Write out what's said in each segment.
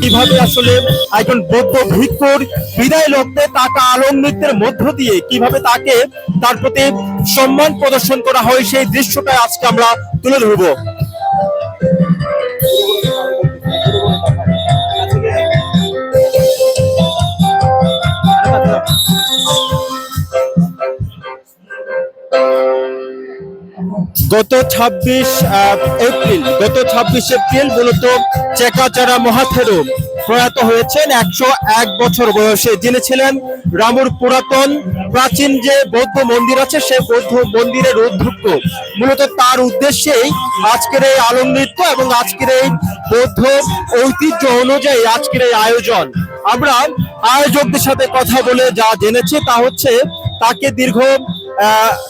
কিভাবে আসলে একজন বৌদ্ধ ভিক্ষুর বিদায় লগ্নে তাকে আলোক নৃত্যের মধ্য দিয়ে কিভাবে তাকে তার প্রতি সম্মান প্রদর্শন করা হয় সেই দৃশ্যটা আজকে আমরা তুলে ধরবো। গত ২৬ এপ্রিল মূলত চেকাচারা মহাথেরো প্রয়াত হয়েছেন ১০১ বছর বয়সে। যিনি ছিলেন রামুর পুরাতন প্রাচীন যে বৌদ্ধ মন্দির আছে সেই বৌদ্ধ মন্দিরের অধ্যক্ষ। মূলত তার উদ্দেশ্যেই আজকের এই আলোক নৃত্য এবং আজকের এই বৌদ্ধ ঐতিহ্য অনুযায়ী আজকের এই আয়োজন। আমরা আয়োজকদের সাথে কথা বলে যা জেনেছি তা হচ্ছে তাকে দীর্ঘ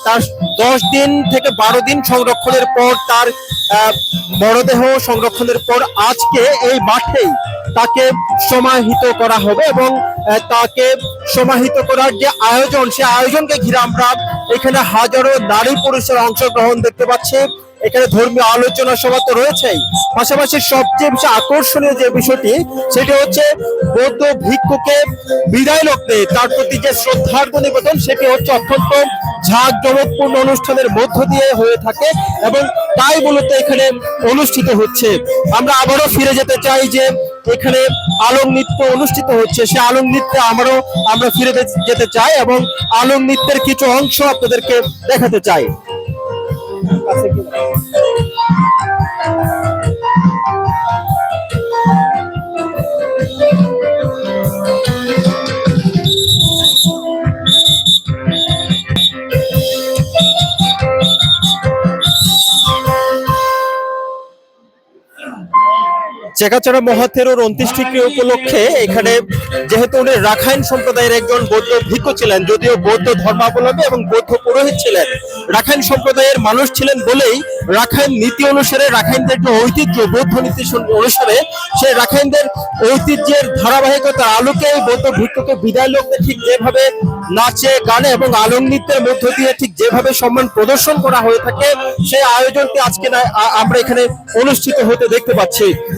তার 10 দিন থেকে 12 দিন সংরক্ষণের পর তার মরদেহ সংরক্ষণের পর আজকে এই মাঠেই তাকে সমাহিত করা হবে এবং তাকে সমাহিত করার যে আয়োজন সেই আয়োজনকে ঘিরে আমরা এখানে হাজারো নারী পুরুষের অংশগ্রহণ দেখতে পাচ্ছি। এখানে ধর্মীয় আলোচনা সভা তো রয়েছেই, পাশাপাশি সবচেয়ে বেশি আকর্ষণীয় যে বিষয়টি সেটি হচ্ছে বৌদ্ধ ভিক্ষুকে বিদায় লগ্নে তার প্রতি যে শ্রদ্ধার্ঘ্য নিবেদন সেটি হচ্ছে অত্যন্ত ঝাঁকজমকপূর্ণ অনুষ্ঠানের মধ্য দিয়ে হয়ে থাকে এবং তাই মূলত এখানে অনুষ্ঠিত হচ্ছে। আমরা আবারও ফিরে যেতে চাই যে এখানে আলোক নৃত্য অনুষ্ঠিত হচ্ছে, সে আলোক নৃত্যে আমরা ফিরে যেতে চাই এবং আলোক নৃত্যের কিছু অংশ আপনাদেরকে দেখাতে চাই। চেকাচারা মহাথেরোর ২৯টি ক্রিয়া উপলক্ষে এখানে যেহেতু উনি রাখাইন সম্প্রদায়ের একজন বৌদ্ধ ভিক্ষু ছিলেন, যদিও বৌদ্ধ ধর্মাবলম্বী এবং বৌদ্ধ পুরোহিত ছিলেন, রাখাইন সম্প্রদায়ের মানুষ ছিলেন বলেই রাখাইন নীতি অনুসারে রাখাইনদের যে ঐতিহ্য বৌদ্ধ নীতি অনুসারে সেই রাখাইনদের ঐতিহ্যের ধারাবাহিকতার আলোকে এই বৌদ্ধ ভিক্ষুকে বিদায় লগ্নে ঠিক যেভাবে নাচে গানে এবং আলোক নৃত্যের মধ্য দিয়ে ঠিক যেভাবে সম্মান প্রদর্শন করা হয়ে থাকে সেই আয়োজনটি আজকে আমরা এখানে অনুষ্ঠিত হতে দেখতে পাচ্ছি।